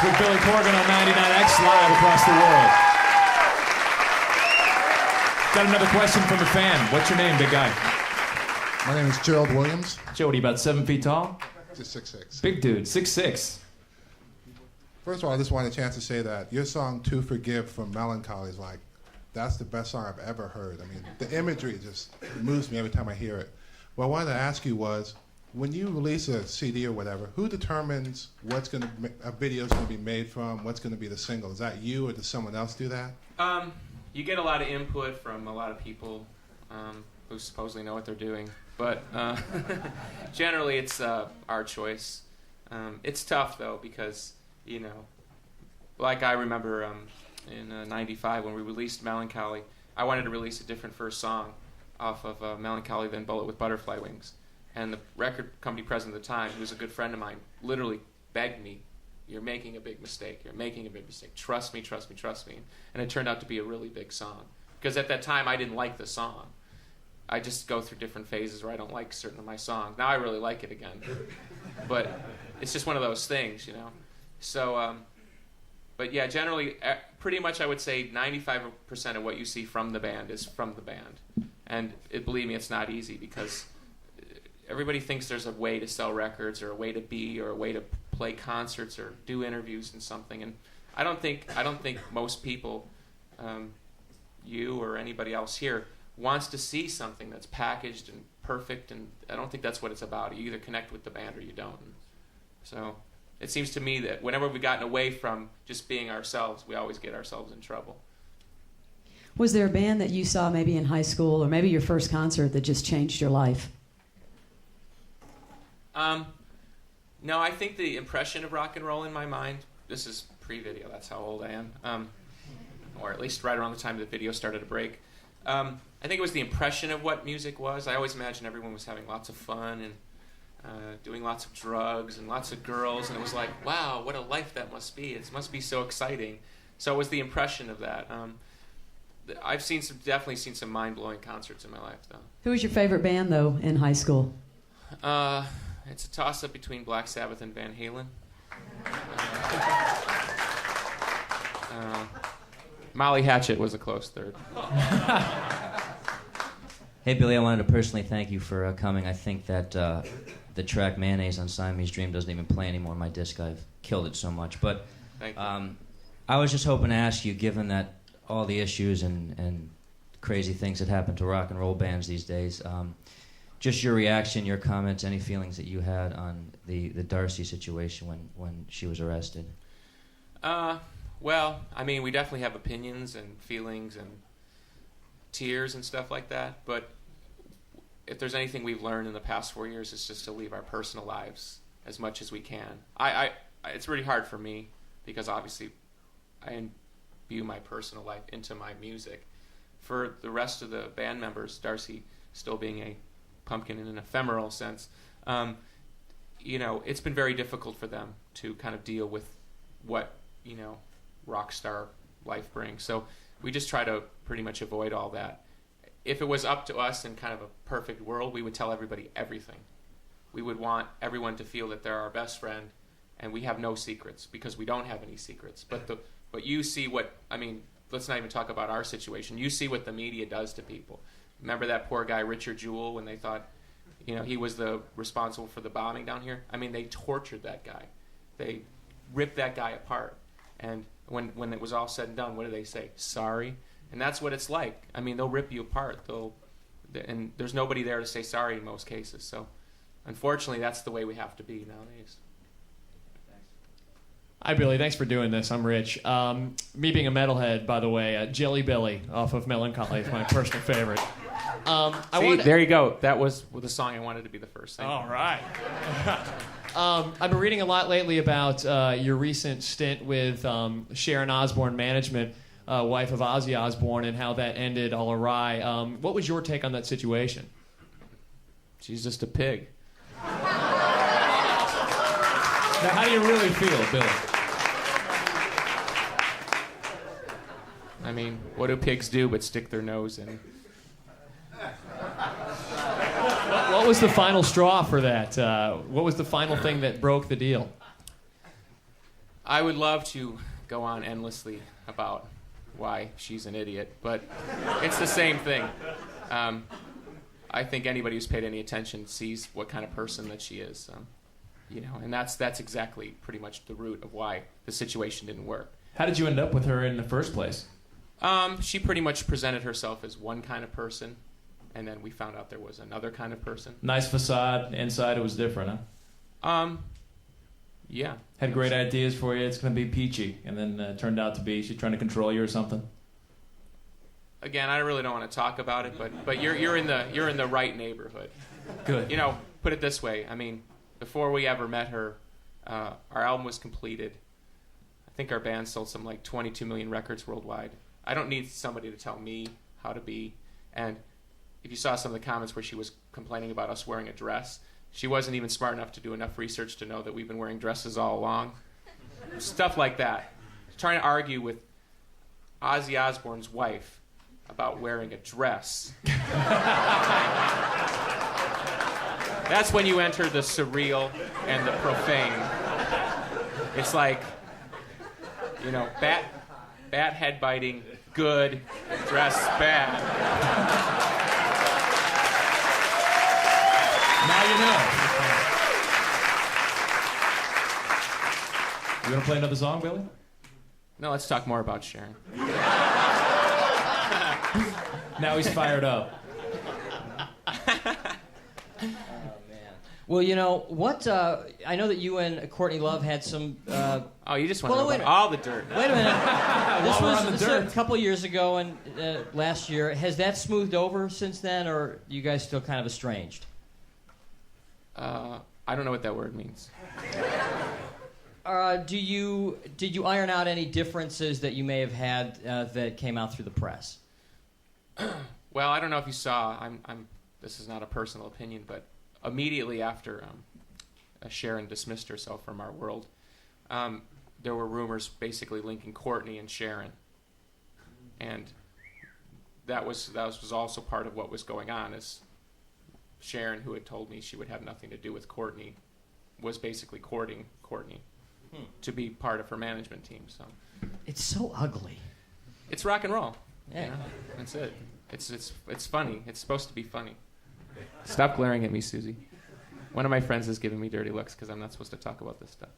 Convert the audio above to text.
with Billy Corgan on 99X live across the world. Got another question from a fan. What's your name, big guy? My name is Gerald Williams. Jody, about 7 feet tall? Just 6'6". Big dude, 6'6". First of all, I just wanted a chance to say that your song "To Forgive" from Melancholy is like, that's the best song I've ever heard. I mean, the imagery just moves me every time I hear it. What I wanted to ask you was, when you release a CD or whatever, who determines what's going to a video's going to be made from, what's going to be the single? Is that you, or does someone else do that? You get a lot of input from a lot of people who supposedly know what they're doing, but generally it's our choice. It's tough though, because like I remember in '95 when we released Melancholy, I wanted to release a different first song off of Melancholy than Bullet with Butterfly Wings, and the record company president at the time, who was a good friend of mine, literally begged me, "You're making a big mistake. You're making a big mistake. Trust me, trust me, trust me." And it turned out to be a really big song. Because at that time, I didn't like the song. I just go through different phases where I don't like certain of my songs. Now I really like it again. But it's just one of those things, So, but yeah, generally, pretty much I would say 95% of what you see from the band is from the band. And believe me, it's not easy, because everybody thinks there's a way to sell records, or a way to be, or a way to play concerts or do interviews and something, and I don't think most people, you or anybody else here, wants to see something that's packaged and perfect, and I don't think that's what it's about. You either connect with the band or you don't. So it seems to me that whenever we've gotten away from just being ourselves, we always get ourselves in trouble. Was there a band that you saw maybe in high school, or maybe your first concert, that just changed your life? No, I think the impression of rock and roll in my mind, this is pre-video, that's how old I am, or at least right around the time the video started to break. I think it was the impression of what music was. I always imagined everyone was having lots of fun and doing lots of drugs and lots of girls, and it was like, wow, what a life that must be. It must be so exciting. So it was the impression of that. I've definitely seen some mind-blowing concerts in my life, though. Who was your favorite band, though, in high school? It's a toss-up between Black Sabbath and Van Halen. Molly Hatchet was a close third. Hey, Billy, I wanted to personally thank you for coming. I think that the track Mayonnaise on Siamese Dream doesn't even play anymore on my disc. I've killed it so much. But Thank you. I was just hoping to ask you, given that all the issues and crazy things that happen to rock and roll bands these days, just your reaction, your comments, any feelings that you had on the Darcy situation when she was arrested. Well, I mean, we definitely have opinions and feelings and tears and stuff like that, but if there's anything we've learned in the past 4 years, it's just to leave our personal lives as much as we can. It's really hard for me, because obviously I imbue my personal life into my music. For the rest of the band members, Darcy still being a pumpkin in an ephemeral sense, it's been very difficult for them to kind of deal with what, rock star life brings. So we just try to pretty much avoid all that. If it was up to us in kind of a perfect world, we would tell everybody everything. We would want everyone to feel that they're our best friend, and we have no secrets, because we don't have any secrets. But you see let's not even talk about our situation. You see what the media does to people. Remember that poor guy, Richard Jewell, when they thought, he was the responsible for the bombing down here? I mean, they tortured that guy. They ripped that guy apart. And when it was all said and done, what do they say? Sorry? And that's what it's like. I mean, they'll rip you apart. And there's nobody there to say sorry in most cases. So, unfortunately, that's the way we have to be nowadays. Hi, Billy. Thanks for doing this. I'm Rich. Me being a metalhead, by the way, Jelly Belly off of Melancholy is my personal favorite. There you go. That was the song I wanted to be the first thing. All right. I've been reading a lot lately about your recent stint with Sharon Osbourne Management, wife of Ozzy Osbourne, and how that ended all awry. What was your take on that situation? She's just a pig. Now, how do you really feel, Billy? I mean, what do pigs do but stick their nose in? What was the final straw for that? What was the final thing that broke the deal? I would love to go on endlessly about why she's an idiot, but it's the same thing. I think anybody who's paid any attention sees what kind of person that she is, and that's exactly pretty much the root of why the situation didn't work. How did you end up with her in the first place? She pretty much presented herself as one kind of person, and then we found out there was another kind of person. Nice facade. Inside it was different, huh? Yeah. Had great ideas for you. It's going to be peachy, and then it turned out to be she's trying to control you or something. Again, I really don't want to talk about it, but you're in the right neighborhood. Good. Put it this way. I mean, before we ever met her, our album was completed. I think our band sold some like 22 million records worldwide. I don't need somebody to tell me how to be. And if you saw some of the comments where she was complaining about us wearing a dress, she wasn't even smart enough to do enough research to know that we've been wearing dresses all along. Stuff like that. Trying to argue with Ozzy Osbourne's wife about wearing a dress. That's when you enter the surreal and the profane. It's like, bat head biting, good, dress bad. Now you know. You want to play another song, Billy? No, let's talk more about Sharon. Now he's fired up. Well, what? I know that you and Courtney Love had some. Oh, you just want to know wait about a all the dirt. Wait a minute. This While we're was on the this was dirt. a couple years ago, and last year. Has that smoothed over since then, or are you guys still kind of estranged? I don't know what that word means. Did you iron out any differences that you may have had that came out through the press? Well, I don't know if you saw. This is not a personal opinion, but immediately after Sharon dismissed herself from our world, there were rumors basically linking Courtney and Sharon, and that was also part of what was going on. Is Sharon, who had told me she would have nothing to do with Courtney, was basically courting Courtney to be part of her management team. So It's so ugly. it's rock and roll. Yeah. That's it. It's funny. It's supposed to be funny. Stop glaring at me, Susie. One of my friends is giving me dirty looks because I'm not supposed to talk about this stuff.